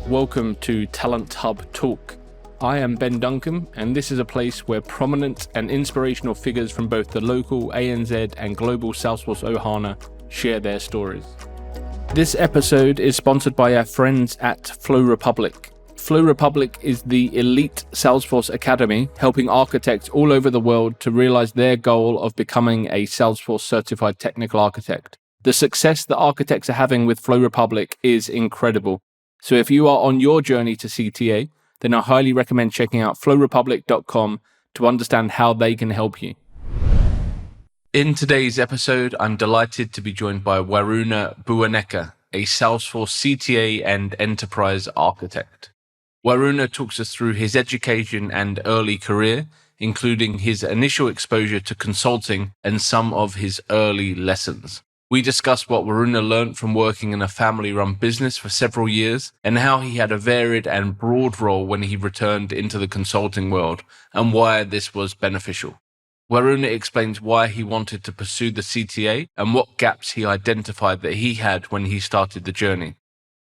welcome to Talent Hub Talk. I am Ben Duncan, and this is a place where prominent and inspirational figures from both the local ANZ and global Salesforce Ohana share their stories. This episode is sponsored by our friends at Flow Republic. Flow Republic is the elite Salesforce Academy, helping architects all over the world to realize their goal of becoming a Salesforce certified technical architect. The success that architects are having with Flow Republic is incredible. So if you are on your journey to CTA, then I highly recommend checking out flowrepublic.com to understand how they can help you. In today's episode, I'm delighted to be joined by Waruna Buwaneka, a Salesforce CTA and enterprise architect. Waruna talks us through his education and early career, including his initial exposure to consulting and some of his early lessons. We discuss what Waruna learned from working in a family-run business for several years and how he had a varied and broad role when he returned into the consulting world and why this was beneficial. Waruna explains why he wanted to pursue the CTA and what gaps he identified that he had when he started the journey.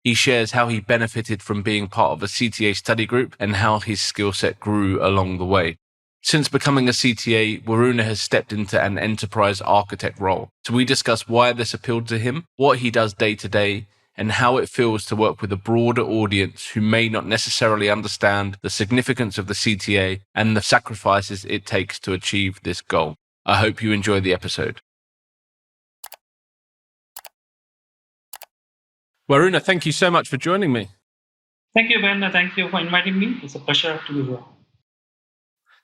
He shares how he benefited from being part of a CTA study group and how his skill set grew along the way. Since becoming a CTA, Waruna has stepped into an enterprise architect role. So we discuss why this appealed to him, what he does day to day, and how it feels to work with a broader audience who may not necessarily understand the significance of the CTA and the sacrifices it takes to achieve this goal. I hope you enjoy the episode. Waruna, thank you so much for joining me. Thank you, Ben. Thank you for inviting me. It's a pleasure to be here.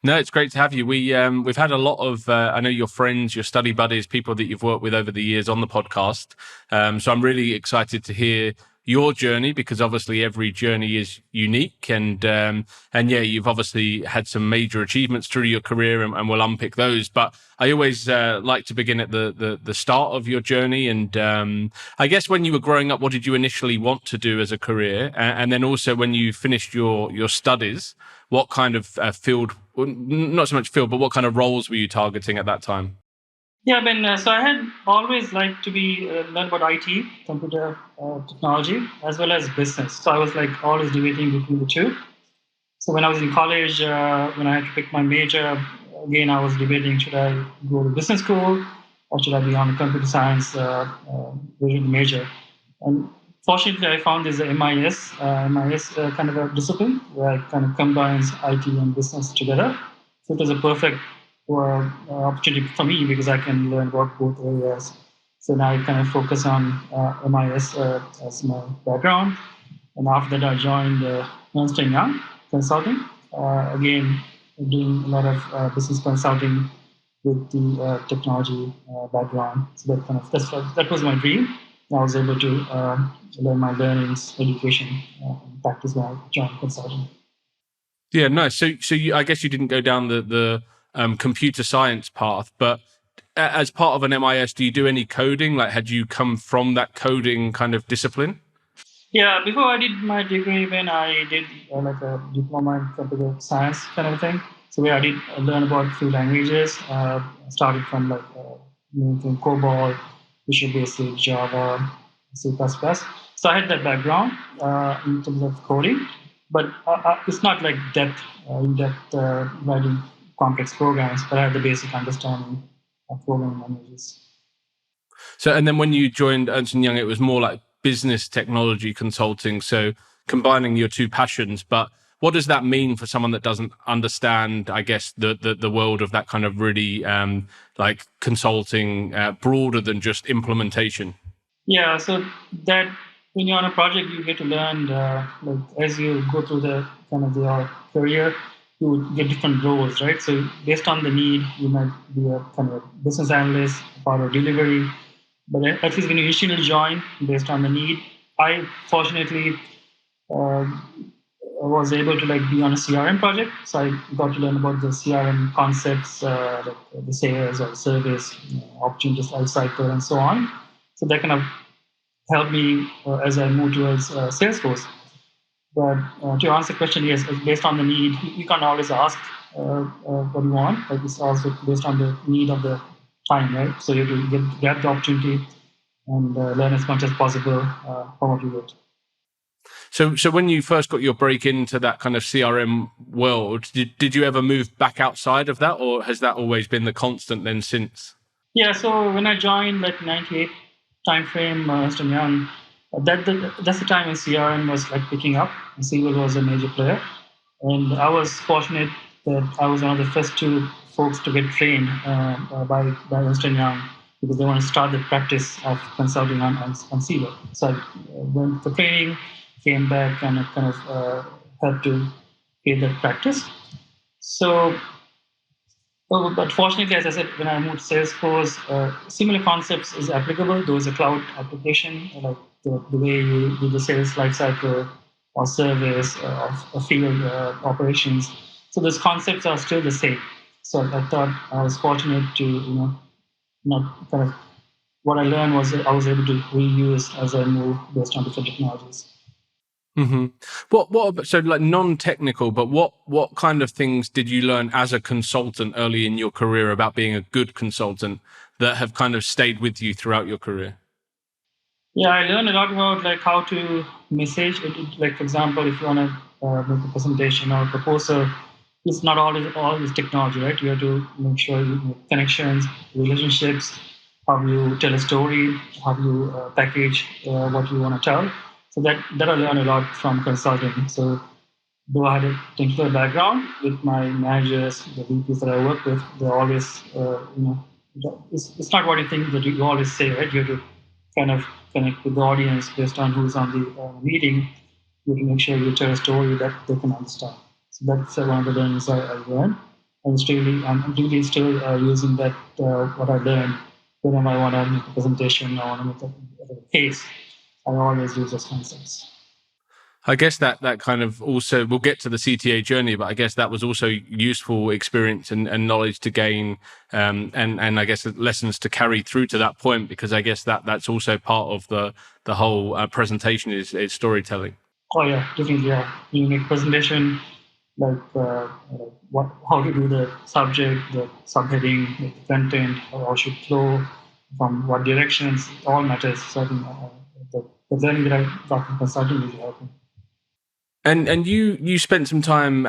No, it's great to have you. We've had a lot of, I know your friends, your study buddies, people that you've worked with over the years on the podcast. So I'm really excited to hear your journey because obviously every journey is unique and yeah, you've obviously had some major achievements through your career and we'll unpick those. But I always like to begin at the start of your journey. And I guess when you were growing up, what did you initially want to do as a career? And then also when you finished your studies, what kind of field, not so much field, but what kind of roles were you targeting at that time? Yeah, Ben. So I had always liked to be learn about IT, computer technology, as well as business. So I was like always debating between the two. So when I was in college, when I had to pick my major, again I was debating should I go to business school or should I be on a computer science major. And fortunately, I found this MIS kind of a discipline where it kind of combines IT and business together. So it was a perfect opportunity for me because I can learn about both areas. So now I kind of focus on MIS as my background. And after that, I joined Ernst & Young Consulting. Again, doing a lot of business consulting with the technology background. So that was my dream. I was able to learn my learnings, education, and practice my job consulting. Yeah, nice. So I guess you didn't go down the computer science path, but as part of an MIS, do you do any coding? Like, had you come from that coding kind of discipline? Yeah, before I did my degree, when I did like a diploma in computer science kind of thing. So where I did learn about a few languages. Started from like COBOL, Visual Basic, Java, C++. So I had that background in terms of coding, but it's not like in-depth writing complex programs, but I have the basic understanding of programming languages. So, and then when you joined Ernst & Young, it was more like business technology consulting, so combining your two passions. But what does that mean for someone that doesn't understand, I guess, the world of that kind of really like consulting broader than just implementation? Yeah, so that when you're on a project, you get to learn, like as you go through the kind of your career, you get different roles, right? So based on the need, you might be a kind of business analyst, part of delivery. But at least when you initially join, based on the need, I fortunately was able to like be on a CRM project. So I got to learn about the CRM concepts, like the sales or service, opportunities, life cycle, and so on. So that kind of helped me as I moved towards Salesforce. But to answer the question, yes, it's based on the need. You can't always ask what you want, but it's also based on the need of the time, right? So you have to get the opportunity and learn as much as possible from what you get. So when you first got your break into that kind of CRM world, did you ever move back outside of that, or has that always been the constant then since? Yeah, so when I joined like 98 timeframe, Ernst& Young, that's the time when CRM was like picking up, and SQL was a major player. And I was fortunate that I was one of the first two folks to get trained by Ernst& Young, because they want to start the practice of consulting on SQL. So I went for training, came back, and I kind of helped to create that practice. So, but fortunately, as I said, when I moved to Salesforce, similar concepts is applicable. There was a cloud application, like the way you do the sales lifecycle or service or field operations. So those concepts are still the same. So I thought I was fortunate to, not kind of what I learned was I was able to reuse as I moved based on different technologies. Mm-hmm. So like non-technical, but what kind of things did you learn as a consultant early in your career about being a good consultant that have kind of stayed with you throughout your career? Yeah, I learned a lot about like how to message. Like for example, if you want to make a presentation or a proposal, it's not always technology, right? You have to make sure you make connections, relationships, how you tell a story, how you package what you want to tell. So that I learned a lot from consulting. So though I had a technical background with my managers, the VPs that I work with, they're always, it's not what you think that you always say, right? You have to kind of connect with the audience based on who's on the meeting. You have to make sure you tell a story that they can understand. So that's one of the learnings I learned. And I'm really still using that, what I learned whenever I want to make a presentation or want to make a case. I always use those concepts. I guess that kind of also, we'll get to the CTA journey, but I guess that was also useful experience and knowledge to gain, and I guess lessons to carry through to that point, because I guess that's also part of the whole presentation is storytelling. Oh yeah, definitely. Yeah, you make presentation like how to do the subject, the subheading, like the content, how should flow, from what directions. It all matters. So I think the learning that I got from consulting really helped me. And you spent some time,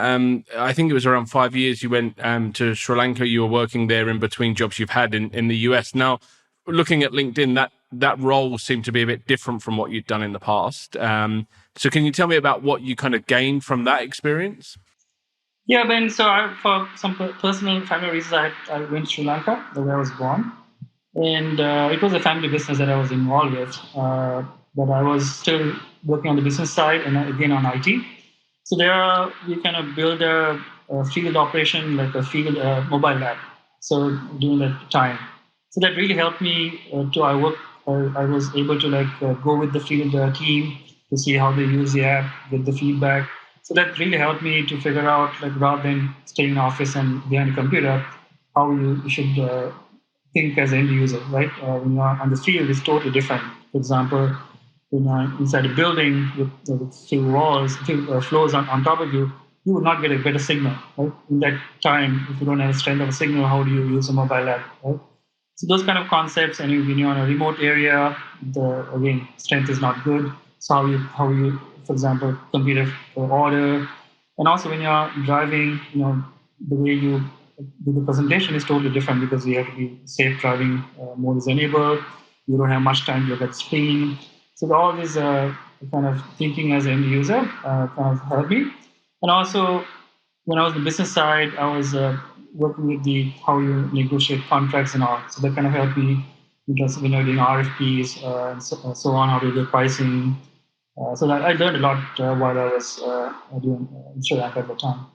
I think it was around 5 years. You went to Sri Lanka. You were working there in between jobs you've had in the US. Now, looking at LinkedIn, that role seemed to be a bit different from what you'd done in the past. So, can you tell me about what you kind of gained from that experience? Yeah, Ben. So for some personal family reasons, I went to Sri Lanka, where I was born, and it was a family business that I was involved with. But I was still working on the business side and again on IT. So there we kind of build a field operation, like a field mobile lab. So during that time, so that really helped me to I work. I was able to like go with the field team to see how they use the app, get the feedback. So that really helped me to figure out, like, rather than staying in office and behind a computer, how you should think as an end user, right? When you're on the field, it's totally different. For example, when you're inside a building with few walls, few floors on top of you, you would not get a better signal, right? In that time, if you don't have a strength of a signal, how do you use a mobile app, right? So those kind of concepts, and when you're on a remote area, the again strength is not good. So how you, for example, complete a order, and also when you're driving, the way you do the presentation is totally different, because you have to be safe driving mode is enabled. You don't have much time to look at the screen. So all this kind of thinking as an end user kind of helped me. And also when I was on the business side, I was working with the how you negotiate contracts and all. So that kind of helped me in terms of doing RFPs and so on, how to do pricing. So that I learned a lot while I was doing in Sri Lanka at the time.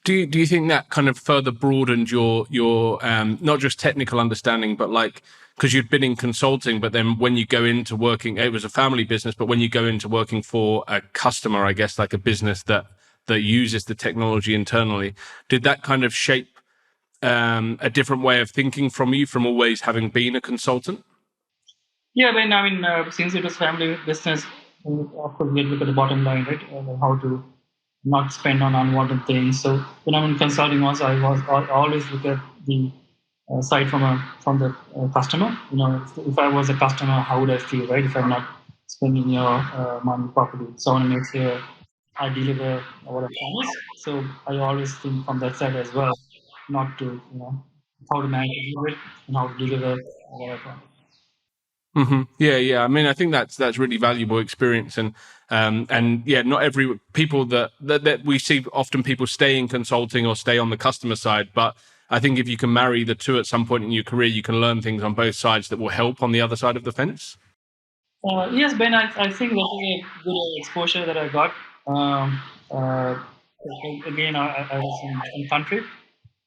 Do you think that kind of further broadened your not just technical understanding, but like, because you'd been in consulting, but then when you go into working, it was a family business, but when you go into working for a customer, I guess like a business that uses the technology internally, did that kind of shape a different way of thinking from you from always having been a consultant? Yeah, I mean, since it was family business, of course, we look at the bottom line, right? How to not spend on unwanted things. So when I'm in consulting, also I always look at the side from the customer. If I was a customer, how would I feel, right? If I'm not spending your money properly. So I want to make sure I deliver what I promise. So I always think from that side as well, not to, how to manage it and how to deliver what I promise. Yeah. I mean, I think that's really valuable experience, and yeah, not every people that we see often people stay in consulting or stay on the customer side, but I think if you can marry the two at some point in your career, you can learn things on both sides that will help on the other side of the fence. Yes, Ben, I think that is a good exposure that I got. Um, uh, Again, I was in a different country,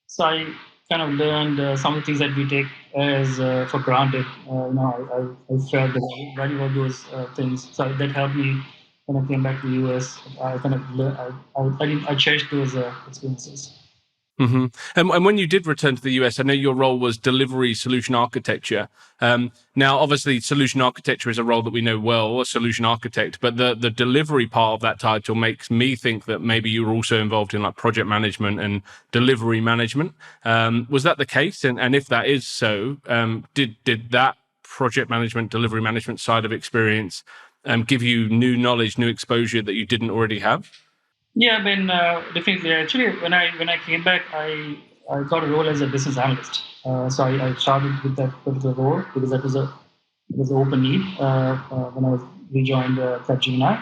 so I kind of learned some of the things that we take as for granted. I felt the value of those things, so that helped me when I came back to the US. I kind of learned, I cherished those experiences. And when you did return to the US, I know your role was delivery solution architecture. Now, obviously, solution architecture is a role that we know well, a solution architect, but the delivery part of that title makes me think that maybe you were also involved in like project management and delivery management. Was that the case? And if that is so, did that project management, delivery management side of experience give you new knowledge, new exposure that you didn't already have? Yeah, Ben, definitely. Actually, when I came back, I got a role as a business analyst. So I started with that particular role because that was it was an open need when I was rejoined Capgemini.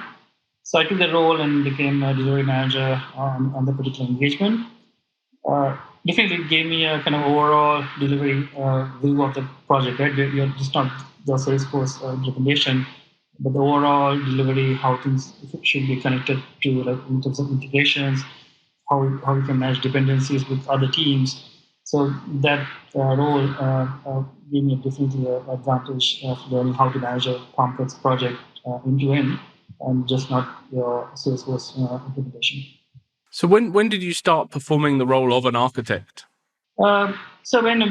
So I took the role and became a delivery manager on the particular engagement. Uh, Definitely gave me a kind of overall delivery view of the project. Right, you're just not the Salesforce implementation, but the overall delivery, how things should be connected to, like in terms of integrations, how we can manage dependencies with other teams. So that role gave me definitely an advantage of learning how to manage a complex project end to end, and just not your Salesforce implementation. So when did you start performing the role of an architect? So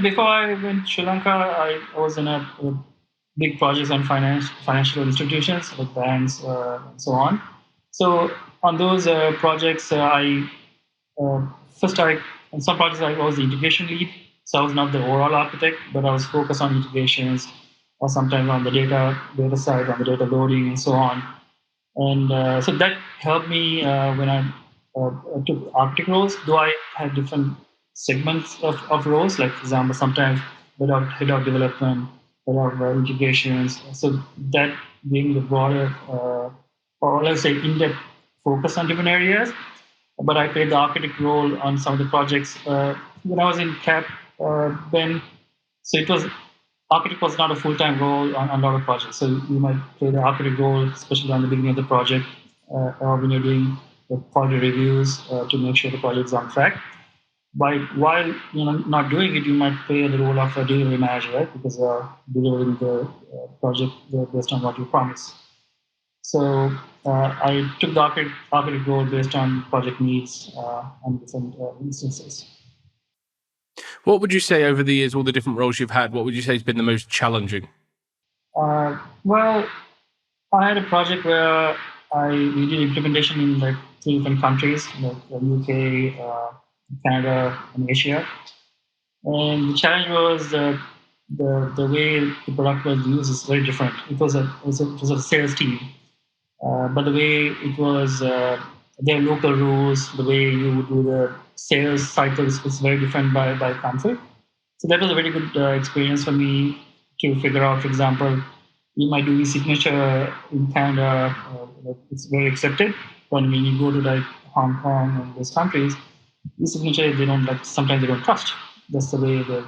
before I went to Sri Lanka, I was in a big projects on financial institutions like banks and so on. So on those projects, first I on some projects I was the integration lead. So I was not the overall architect, but I was focused on integrations, or sometimes on the data side, on the data loading and so on. And so that helped me when I took architect roles, though I had different segments of roles, like, for example, sometimes head of development, head of integrations. So that gave me the broader, or let's say, in-depth focus on different areas. But I played the architect role on some of the projects when I was in CAP, Ben. So it was architect was not a full-time role on a lot of projects. So you might play the architect role, especially on the beginning of the project, or when you're doing the quality reviews to make sure the project is on track. While not doing it, you might play the role of a delivery manager, right? Because delivering the project based on what you promise. So I took the architect role based on project needs and different instances. What would you say over the years, all the different roles you've had, what would you say has been the most challenging? Well, I had a project where we did implementation in like three different countries, like the UK, Canada, and Asia. And the challenge was the way the product was used is very different. It was a sales team, but the way it was, their local rules, the way you would do the sales cycles was very different by country. So that was a very good experience for me to figure out. For example, you might do e-signature in Canada, it's very accepted. But when you go to like Hong Kong and those countries, e-signature they don't like. Sometimes they don't trust. That's the way the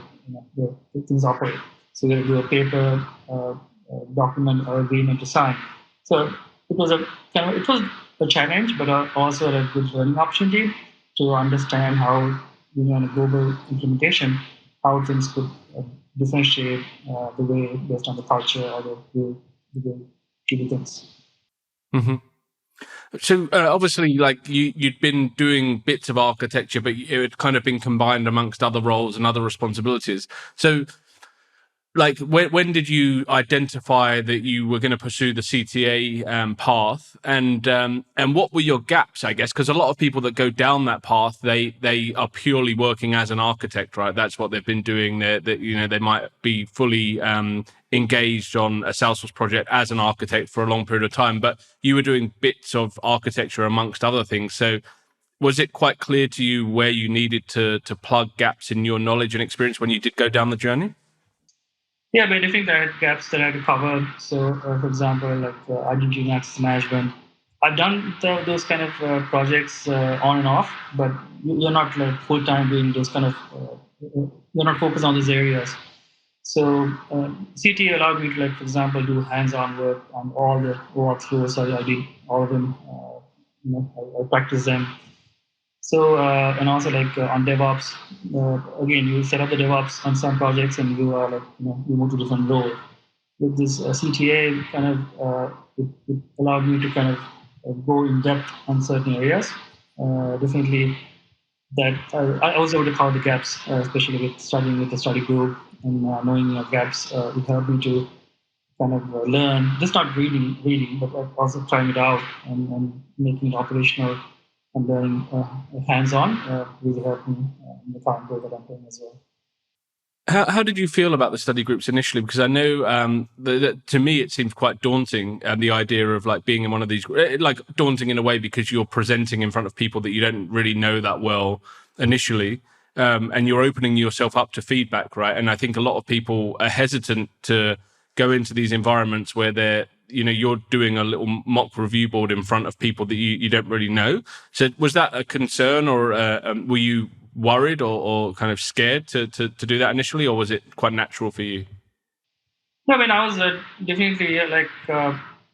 things operate. So you got to do a paper document or agreement to sign. So it was a challenge, but also a good learning opportunity to understand how on a global implementation how things could differentiate the way based on the culture or the way to do things. hmm So obviously, like you'd been doing bits of architecture, but it had kind of been combined amongst other roles and other responsibilities. So Like when did you identify that you were going to pursue the CTA path, and what were your gaps? I guess because a lot of people that go down that path, they are purely working as an architect, right? That's what they've been doing. That they might be fully engaged on a Salesforce project as an architect for a long period of time, but you were doing bits of architecture amongst other things. So was it quite clear to you where you needed to plug gaps in your knowledge and experience when you did go down the journey? Yeah, but I think there are gaps that I had to cover. So, for example, like identity and access management. I've done those kind of projects on and off, but you're not like full time doing those kind of. You're not focused on these areas. So CTA allowed me to, like, for example, do hands-on work on all the walkthroughs. I did all of them. I practiced them. So, and also like on DevOps, again, you set up the DevOps on some projects and you are like, you move to different role. With this CTA, kind of, it allowed me to kind of go in depth on certain areas. Definitely that I was able to cover the gaps, especially with studying with the study group and knowing your gaps. It helped me to kind of learn, just not reading, but also trying it out and making it operational and learning hands-on really helped me in the current role that I'm doing as well. How did you feel about the study groups initially? Because I know that to me it seems quite daunting, the idea of like being in one of these, like daunting in a way because you're presenting in front of people that you don't really know that well initially, and you're opening yourself up to feedback, right? And I think a lot of people are hesitant to go into these environments where you're doing a little mock review board in front of people that you don't really know. So was that a concern, or were you worried or kind of scared to do that initially, or was it quite natural for you? No, I mean, I was definitely like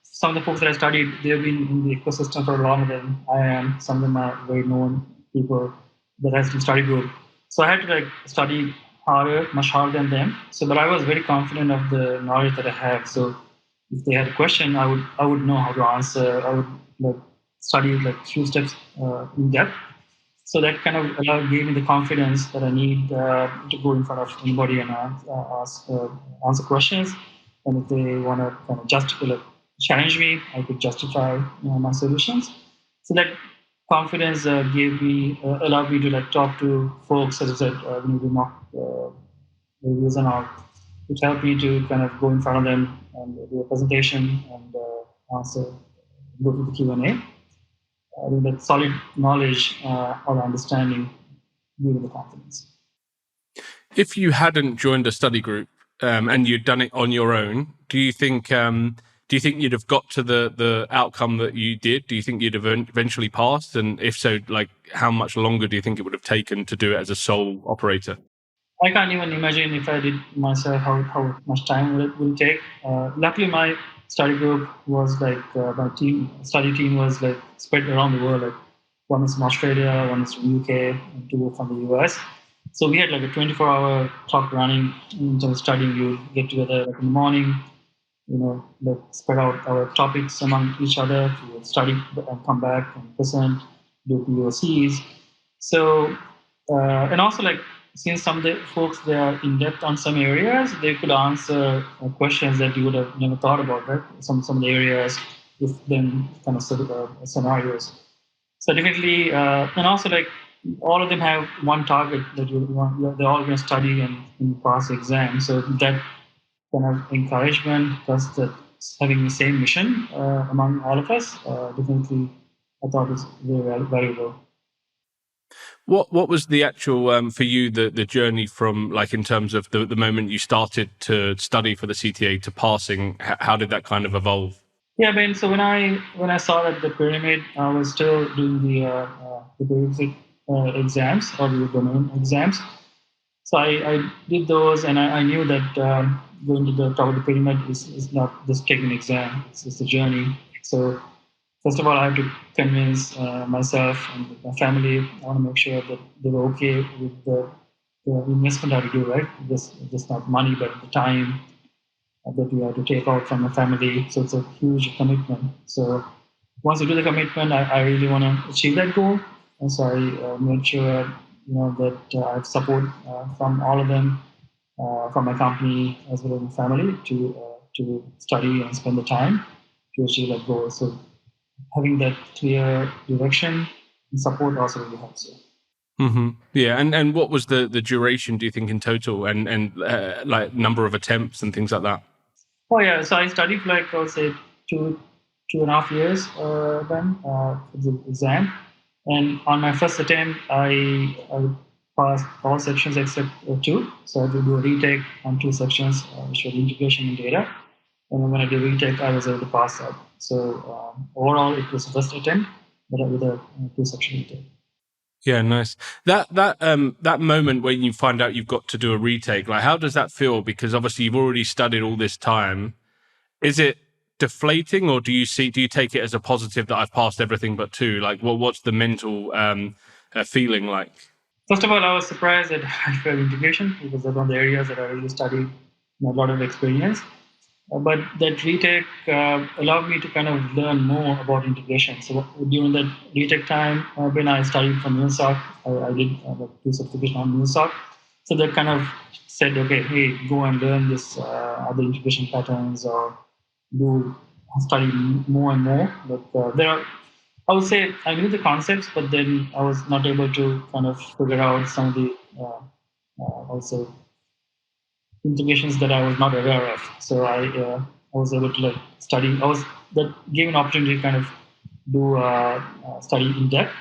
some of the folks that I studied, they've been in the ecosystem for longer than I am. Some of them are very known people that has been study group. So I had to like study harder, much harder than them. So, but I was very confident of the knowledge that I have. So if they had a question, I would know how to answer. I would like study like few steps in depth. So that kind of gave me the confidence that I need to go in front of anybody and answer questions. And if they want to kind of challenge me, I could justify my solutions. So that confidence allowed me to like talk to folks, as I said, when we do mock reviews and all, which helped me to kind of go in front of them and do a presentation and answer, go to the Q&A. With that solid knowledge or understanding, give you the confidence. If you hadn't joined a study group and you'd done it on your own, do you think you'd have got to the outcome that you did? Do you think you'd have eventually passed? And if so, like how much longer do you think it would have taken to do it as a sole operator? I can't even imagine if I did myself how much time will take. Luckily, my study group was like my study team was like spread around the world. Like one is from Australia, one is from UK, and two from the US. So we had like a 24-hour clock running in terms of studying. You get together like in the morning, like spread out our topics among each other to study and come back and present, do POCs. So and also like since some of the folks they are in depth on some areas, they could answer questions that you would have never thought about, right? Some of the areas with them kind of scenarios. So definitely, and also like all of them have one target that you want. They're all going to study and pass the exam. So that kind of encouragement plus that having the same mission among all of us, definitely, I thought was very valuable. What was the actual for you the journey from, like, in terms of the moment you started to study for the CTA to passing? How did that kind of evolve? Yeah, Ben. So when I saw that the pyramid, I was still doing the basic exams or the domain exams. So I did those, and I knew that going to the top of the pyramid is not just taking an exam; it's a journey. So first of all, I have to convince myself and my family. I want to make sure that they were okay with the investment I have to do, right? Just not money, but the time that you have to take out from a family. So it's a huge commitment. So once you do the commitment, I really want to achieve that goal. And so I made sure that I have support from all of them. from my company as well as my family to study and spend the time to achieve that goal. So having that clear direction and support also really helps you. Yeah, and what was the duration, do you think, in total, and like number of attempts and things like that? Oh yeah, so I studied for like I would say 2.5 years then for the exam, and on my first attempt I passed all sections except two. So I had to do a retake on two sections, which were integration and data. And then when I did retake, I was able to pass that. So overall, it was the first attempt, but with a two-section retake. Yeah, nice. That moment when you find out you've got to do a retake, like how does that feel? Because obviously you've already studied all this time. Is it deflating, or do you take it as a positive that I've passed everything but two? Like, what's the mental feeling like? First of all, I was surprised that I failed integration because that's one of the areas that I really studied and a lot of experience. But that retake allowed me to kind of learn more about integration. So during that retake time, when I studied from MuleSoft, I did the two certification on MuleSoft. So that kind of said, okay, hey, go and learn this other integration patterns or do study more and more. But I would say I knew the concepts, but then I was not able to kind of figure out some of the also integrations that I was not aware of. So I was able to like study. That gave an opportunity to kind of do study in depth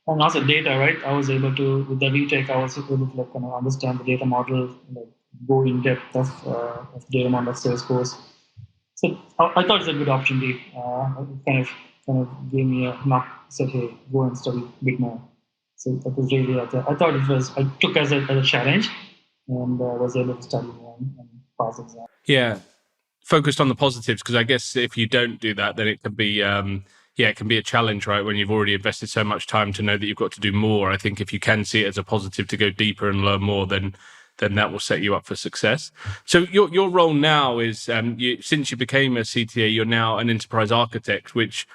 and also data. Right, I was able to with the retake. I was able to like kind of understand the data model, like go in depth of data model of Salesforce. So I thought it's a good opportunity. It kind of gave me a knock. Said, hey, go and study a bit more. So that was really. I thought it was. I took as a challenge and was able to study more and pass exam. Yeah, focused on the positives, because I guess if you don't do that, then it can be it can be a challenge, right? When you've already invested so much time to know that you've got to do more. I think if you can see it as a positive to go deeper and learn more, then that will set you up for success. So your role now is since you became a CTA, you're now an enterprise architect, which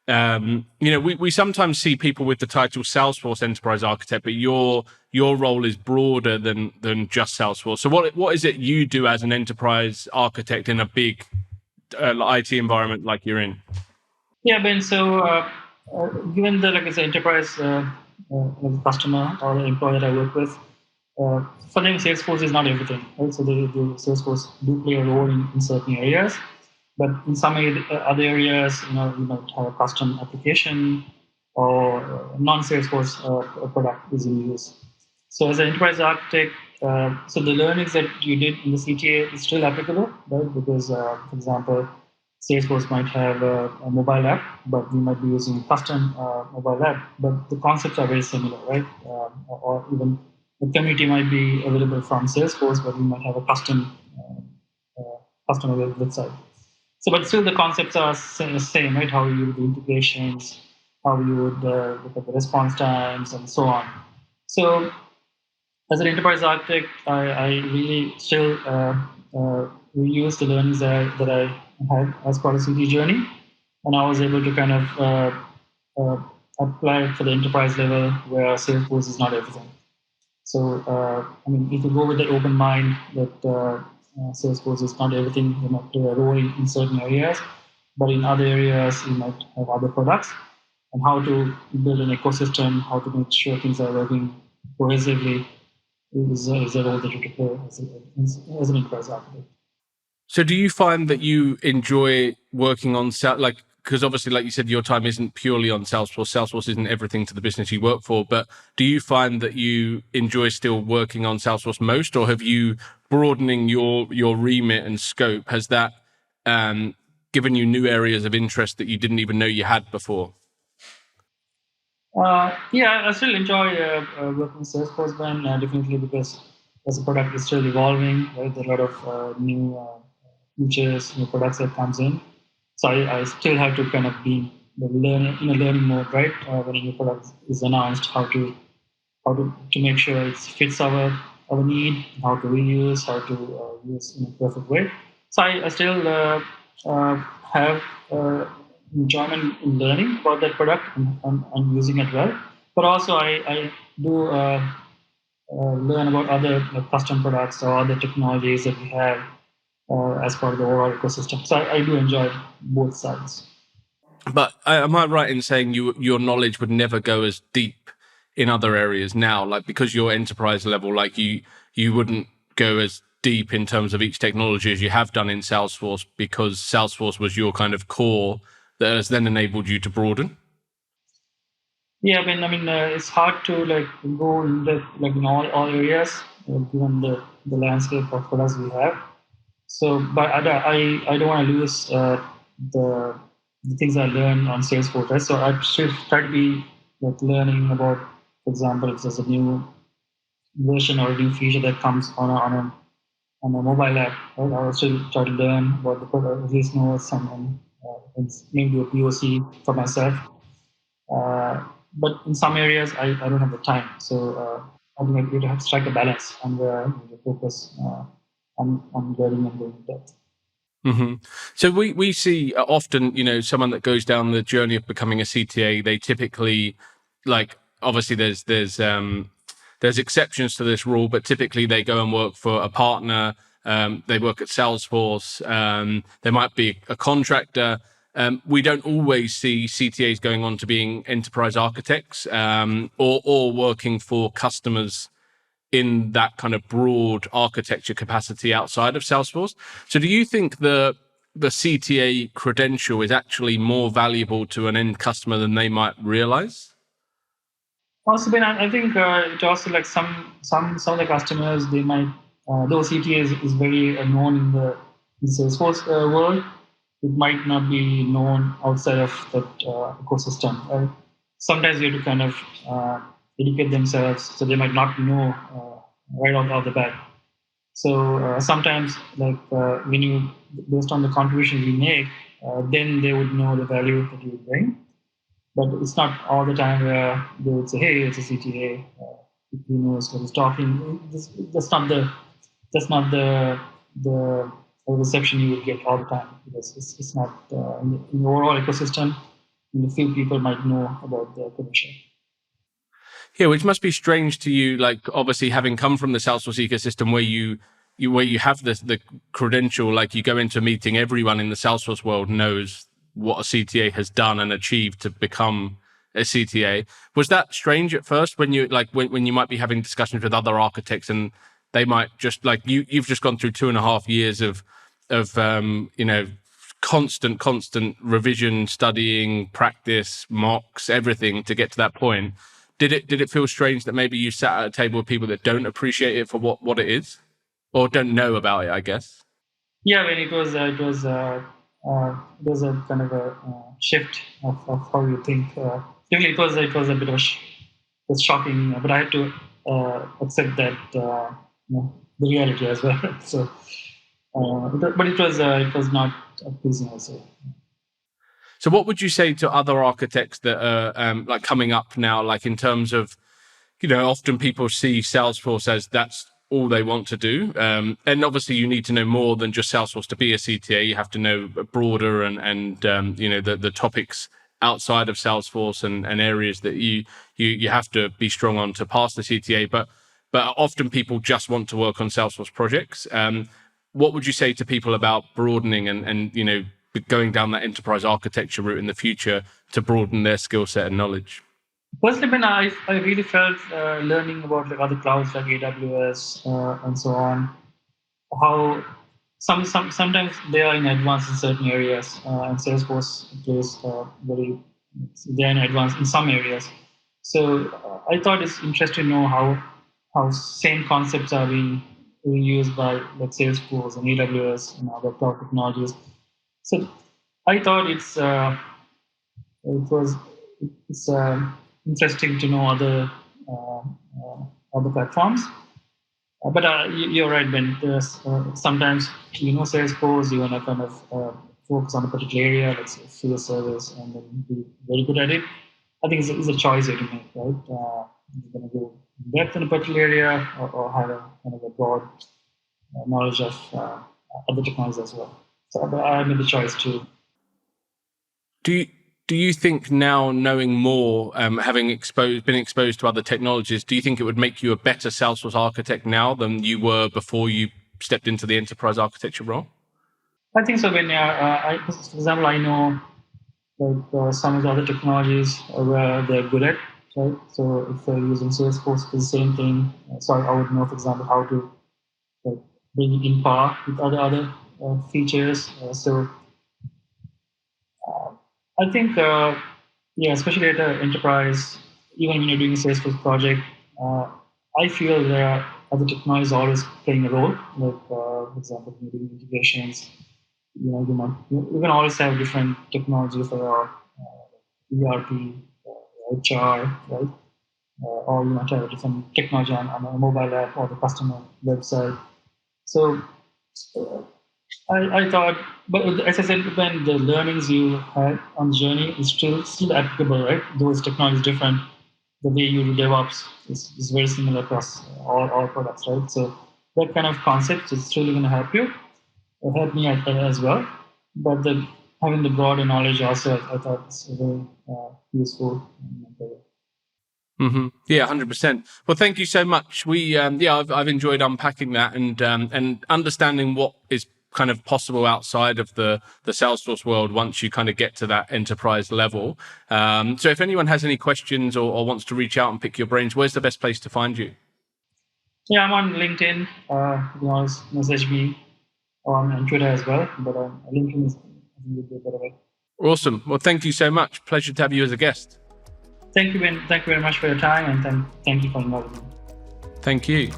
we sometimes see people with the title Salesforce Enterprise Architect, but your role is broader than just Salesforce. So what is it you do as an enterprise architect in a big IT environment like you're in? Yeah, Ben. So, given the like as an enterprise customer or employer that I work with, for them Salesforce is not everything, right? So Salesforce do play a role in certain areas, but in some other areas, you might have a custom application or non-Salesforce product is in use. So as an enterprise architect, so the learnings that you did in the CTA is still applicable, right? Because, for example, Salesforce might have a mobile app, but we might be using a custom mobile app, but the concepts are very similar, right? Or even the community might be available from Salesforce, but we might have a custom customer website. So, but still the concepts are the same, right? How you do the integrations, how you would look at the response times, and so on. So, as an enterprise architect, I really still reuse the learnings that I had as part of CT journey, and I was able to kind of apply for the enterprise level where Salesforce is not everything. So, I mean, if you go with that open mind that Salesforce is not everything, you might play a role in certain areas, but in other areas, you might have other products, and how to build an ecosystem, how to make sure things are working cohesively is a role that you can play as an enterprise architect. So do you find that you enjoy working on because obviously, like you said, your time isn't purely on Salesforce. Salesforce isn't everything to the business you work for, but do you find that you enjoy still working on Salesforce most, or have you broadening your remit and scope? Has that given you new areas of interest that you didn't even know you had before? Yeah, I still enjoy working with Salesforce, Ben, definitely because as a product is still evolving, right? There are a lot of new features, new products that comes in. So I still have to kind of be learning mode, right? When a new product is announced, how to make sure it fits our need, how to reuse, how to use in a perfect way. So I still have enjoyment in learning about that product and using it well. But also I do learn about other custom products or other technologies that we have as part of the overall ecosystem. So I do enjoy both sides. But am I right in saying your knowledge would never go as deep in other areas now? Like, because you're enterprise level, like you wouldn't go as deep in terms of each technology as you have done in Salesforce, because Salesforce was your kind of core that has then enabled you to broaden? Yeah, it's hard to go in the in all areas given the landscape of products we have. So, but I don't want to lose the the things I learned on Salesforce, right? So I should try to be learning about, for example, if there's a new version or a new feature that comes on a mobile app, right? I will still try to learn about the product, at least know some, and maybe do a POC for myself. But in some areas, I don't have the time. So I think you have to strike a balance and where you focus on learning and going depth. Mm-hmm. So we see often, someone that goes down the journey of becoming a CTA, they typically, like, obviously there's exceptions to this rule, but typically they go and work for a partner. They work at Salesforce. They might be a contractor. We don't always see CTAs going on to being enterprise architects, or working for customers in that kind of broad architecture capacity outside of Salesforce. So do you think the CTA credential is actually more valuable to an end customer than they might realize? Also, Ben, I think it also some of the customers they might though CTA is very known in the Salesforce world, it might not be known outside of that ecosystem. Right? Sometimes you have to kind of educate themselves, so they might not know right off the bat. So sometimes, when you based on the contribution you make, then they would know the value that you bring. But it's not all the time where they would say, "Hey, it's a CTA. He knows what he's talking." That's not the reception you will get all the time, because it's not in the overall ecosystem. A few people might know about the commission. Yeah, which must be strange to you, like obviously having come from the Salesforce ecosystem where you have the credential, like you go into a meeting, everyone in the Salesforce world knows what a CTA has done and achieved to become a CTA. Was that strange at first when you when you might be having discussions with other architects and they might just you've just gone through 2.5 years of constant revision, studying, practice, mocks, everything to get to that point. Did it feel strange that maybe you sat at a table with people that don't appreciate it for what it is, or don't know about it, I guess? Yeah, when it was a kind of a shift of how you think. Really, it was a bit of it was shocking, but I had to accept that the reality as well. So, but it was not pleasing also. So what would you say to other architects that are like coming up now, like in terms of, often people see Salesforce as that's all they want to do. And obviously you need to know more than just Salesforce to be a CTA. You have to know broader and the topics outside of Salesforce and areas that you have to be strong on to pass the CTA. But often people just want to work on Salesforce projects. What would you say to people about broadening and going down that enterprise architecture route in the future to broaden their skill set and knowledge? Personally, when I really felt learning about other clouds like AWS and so on, how sometimes they are in advance in certain areas, and Salesforce plays very they are in advance in some areas. So I thought it's interesting to know how same concepts are being used by Salesforce and AWS and other cloud technologies. So I thought it was it's interesting to know other platforms. But you're right, Ben. There's sometimes Salesforce, you want to kind of focus on a particular area, let's say field service, and then be very good at it. I think it's a choice you have to make, right? You're going to go in depth in a particular area, or have a kind of a broad knowledge of other technologies as well. So I made the choice to. Do Do you think now, knowing more, having been exposed to other technologies, do you think it would make you a better Salesforce architect now than you were before you stepped into the enterprise architecture role? I think so. For example, I know some of the other technologies where they're good at, right? So if they're using Salesforce for the same thing, so I would know, for example, how to bring it in par with other features. I think, especially at an enterprise, even when you're doing a Salesforce project, I feel there are other technologies always playing a role. Like, for example, when you're doing integrations, you can always have different technology for ERP, HR, right? Or you might have a different technology on a mobile app or the customer website. So I thought, but as I said, when the learnings you had on the journey is still applicable, right? Those technologies different. The way you do DevOps is very similar across all products, right? So that kind of concept is really going to help you, help me as well. But having the broader knowledge also, I thought is very useful. Mm-hmm. Yeah, 100%. Well, thank you so much. I've enjoyed unpacking that and understanding what is kind of possible outside of the Salesforce world once you kind of get to that enterprise level. So if anyone has any questions or wants to reach out and pick your brains, where's the best place to find you? Yeah, I'm on LinkedIn. You can always message me on Twitter as well, but LinkedIn is, I think, would be a better way. Awesome. Well, thank you so much. Pleasure to have you as a guest. Thank you, Ben. Thank you very much for your time, and thank you for inviting me. Thank you.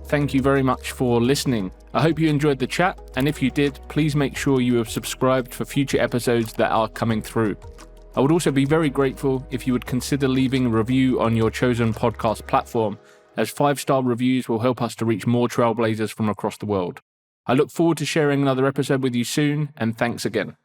Thank you very much for listening. I hope you enjoyed the chat, and if you did, please make sure you have subscribed for future episodes that are coming through. I would also be very grateful if you would consider leaving a review on your chosen podcast platform, as 5-star reviews will help us to reach more trailblazers from across the world. I look forward to sharing another episode with you soon, and thanks again.